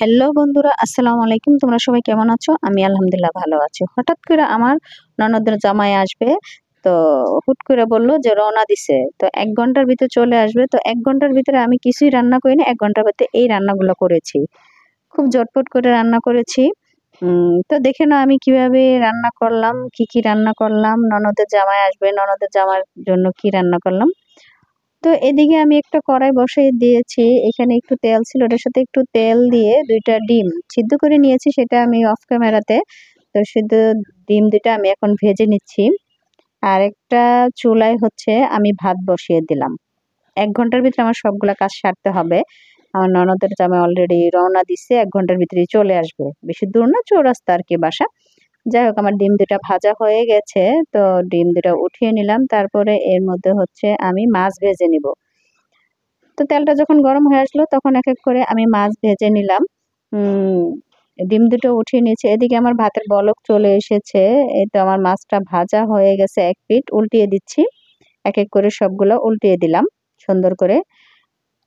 Hello বন্ধুরা, আসসালামু আলাইকুম। তোমরা সবাই কেমন আছো? আমি আলহামদুলিল্লাহ ভালো আছি। হঠাৎ করে আমার ননদের জামাই আসবে। তো হুট করে বলল যে রওনা দিছে। তো ১ ঘন্টার ভিতরে চলে আসবে। তো ১ ঘন্টার ভিতরে আমি কিছুই রান্না করিনি। ১ ঘন্টার ভিতরে এই রান্নাগুলো করেছি। খুব জটপট করে রান্না করেছি। তো দেখে নাও আমি কিভাবে রান্না করলাম, কি রান্না করলাম। ননদের জামাই আসবে, ননদের জামাইয়ের জন্য কি রান্না করলাম। তো এদিকে আমি একটা কড়াই বসিয়ে দিয়েছি। এখানে একটু তেল ছিল, ওটার সাথে একটু তেল দিয়ে ২ টা ডিম সিদ্ধ করে নিয়েছি, সেটা আমি অফ ক্যামেরাতে। তো সিদ্ধ ডিম ২ টা আমি এখন ভেজে নিচ্ছি। আরেকটা চুলায় হচ্ছে আমি ভাত বসিয়ে দিলাম। ১ ঘন্টার ভিতরে আমার সবগুলা কাজ সারতে হবে। আমার ননদের জামাই অলরেডি রওনা দিছে, ১ ঘন্টার ভিতরেই চলে আসবে। বেশি দূর না, চৌরাস্তা আরকি বাসা। যাই হোক, আমার ডিম ২ টা ভাজা হয়ে গেছে। তো ডিম ২ টা উঠিয়ে নিলাম। তারপরে এর মধ্যে হচ্ছে আমি মাছ ভেজে নিব। তো তেলটা যখন গরম হয়ে আসলো তখন এক করে আমি মাছ ভেজে নিলাম। উম ডিম ২ টো উঠিয়ে নিয়েছি। এদিকে আমার ভাতের বলক চলে এসেছে। এই তো আমার মাছটা ভাজা হয়ে গেছে, ১ পিঠ উল্টিয়ে দিচ্ছি। এক করে সবগুলো উল্টিয়ে দিলাম সুন্দর করে।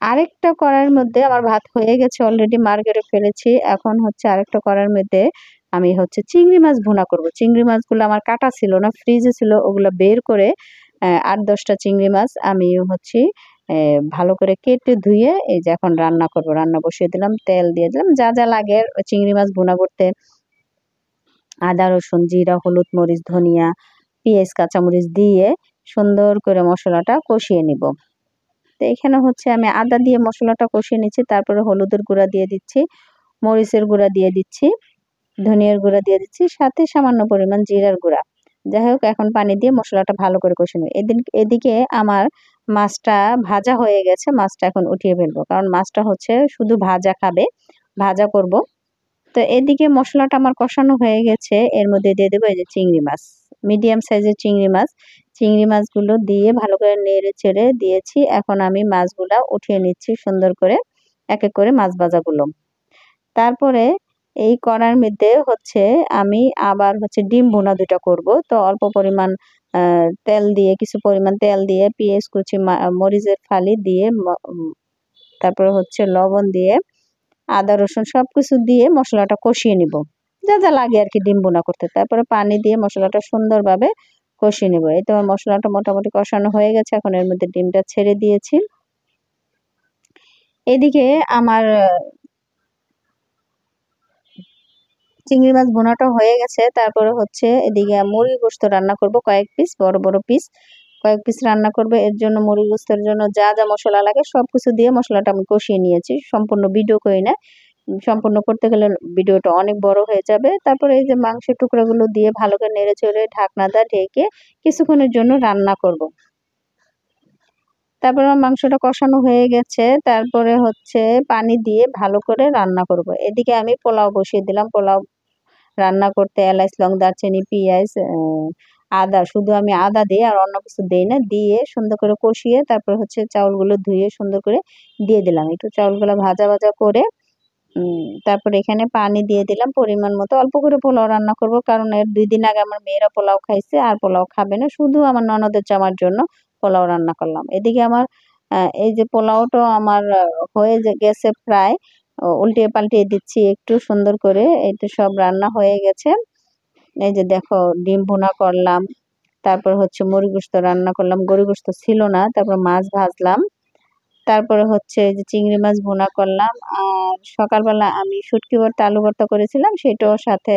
আরেকটা কড়াইয়ের মধ্যে আমার ভাত হয়ে গেছে, অলরেডি মাড় কেটে ফেলেছি। এখন হচ্ছে আরেকটা কড়াইয়ের মধ্যে আমি হচ্ছে চিংড়ি মাছ ভুনা করব। চিংড়ি মাছগুলো আমার কাটা ছিল না, ফ্রিজে ছিল। ওগুলো বের করে ৮-১০ টা চিংড়ি মাছ আমি হচ্ছে ভালো করে কেটে ধুয়ে এই যে এখন রান্না করব। রান্না বসিয়ে দিলাম, তেল দিয়ে দিলাম। যা লাগে চিংড়ি মাছ ভুনা করতে আদা, রসুন, জিরা, হলুদ, মরিচ, ধনিয়া, পেঁয়াজ, কাঁচামরিচ দিয়ে সুন্দর করে মসলাটা কষিয়ে নিব। তো এখানে হচ্ছে আমি আদা দিয়ে মসলাটা কষিয়ে নিচ্ছি। তারপরে হলুদের গুঁড়া দিয়ে দিচ্ছি, মরিচের গুঁড়া দিয়ে দিচ্ছি, ধনিয়ার গুঁড়া দিয়ে দিচ্ছি, সাথে সামান্য পরিমাণ জিরার গুঁড়া। যাই হোক, এখন পানি দিয়ে মসলাটা ভালো করে কষিয়ে নেব। এদিকে আমার মাছটা ভাজা হয়ে গেছে। মাছটা এখন উঠিয়ে ফেলবো, কারণ মাছটা হচ্ছে শুধু ভাজা খাবে, ভাজা করব। তো এদিকে মসলাটা আমার কষানো হয়ে গেছে। এর মধ্যে দিয়ে দেবো এই যে চিংড়ি মাছ, মিডিয়াম সাইজের চিংড়ি মাছ। চিংড়ি মাছগুলো দিয়ে ভালো করে নেড়ে চেড়ে দিয়েছি। এখন আমি মাছগুলা উঠিয়ে নিচ্ছি সুন্দর করে, এক করে মাছ ভাজাগুলো। তারপরে এই কড়াইর মধ্যে হচ্ছে আমি আবার হচ্ছে ডিম ভুনা ২ টা করব। তো অল্প পরিমাণ তেল দিয়ে, কিছু পরিমাণ তেল দিয়ে পেঁয়াজ কুচি, মরিচের ফালি দিয়ে তারপরে হচ্ছে লবণ দিয়ে আদা রসুন সবকিছু দিয়ে মসলাটা কষিয়ে নিব। যা লাগে আরকি ডিম ভুনা করতে। তারপরে পানি দিয়ে মসলাটা সুন্দরভাবে কষিয়ে নিব। এই তো আমার মসলাটা মোটামুটি কষানো হয়ে গেছে। এখন এর মধ্যে ডিমটা ছেড়ে দিয়েছি। এদিকে আমার চিংড়ি মাছ ভুনাটা হয়ে গেছে। তারপরে হচ্ছে এদিকে মুরগি গোশত রান্না করব, কয়েক পিস, বড় বড় পিস কয়েক পিস রান্না করব। এর জন্য মুরগি গোশতের জন্য যা মসলা লাগে সবকিছু দিয়ে মসলাটা আমি কষিয়ে নিয়েছি। সম্পূর্ণ ভিডিও করি না। সম্পূর্ণ করতে গেলে ভিডিওটা অনেক বড় হয়ে যাবে। তারপরে এই যে মাংসের টুকরাগুলো দিয়ে ভালো করে নেড়েচেড়ে ঢাকনা দিয়ে ঢেকে কিছুক্ষণের জন্য রান্না করব। তারপরে আমার মাংসটা কষানো হয়ে গেছে। তারপরে হচ্ছে পানি দিয়ে ভালো করে রান্না করব। এদিকে আমি পোলাও বসিয়ে দিলাম। পোলাও রান্না করতে এলাচ, লং, দারচিনি, পিঁয়াজ, আদা, শুধু আমি আদা দেই, আর অন্য কিছু দেই না। দিয়ে সুন্দর করে কষিয়ে তারপর হচ্ছে চাউলগুলো ধুয়ে সুন্দর করে দিয়ে দিলাম। একটু চাউলগুলো ভাজা করে তারপরে এখানে পানি দিয়ে দিলাম পরিমাণ মতো। অল্প করে পোলাও রান্না করব, কারণ এর ২ দিন আগে আমার মেয়েরা পোলাও খাইছে, আর পোলাও খাবে না। শুধু আমার ননদের জামার জন্য পোলাও রান্না করলাম। এদিকে আমার এই যে পোলাওটা আমার হয়ে গেছে প্রায়। উল্টিয়ে পাল্টিয়ে দিচ্ছি একটু সুন্দর করে। এই তো সব রান্না হয়ে গেছে। এই যে দেখো, ডিম ভুনা করলাম। তারপর হচ্ছে মুরগি গোশত রান্না করলাম। গরু গোশত ছিল না। তারপর মাছ ভাজলাম। তারপরে হচ্ছে এই যে চিংড়ি মাছ ভুনা করলাম। আর সকালবেলা আমি শুটকি ভর্তা, আলু ভর্তা করেছিলাম, সেটাও সাথে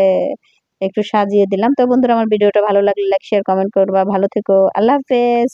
একটু সাজিয়ে দিলাম। তো বন্ধুরা, আমার ভিডিওটা ভালো লাগলে লাইক, শেয়ার, কমেন্ট করবা। ভালো থেকো। আল্লাহ হাফেজ।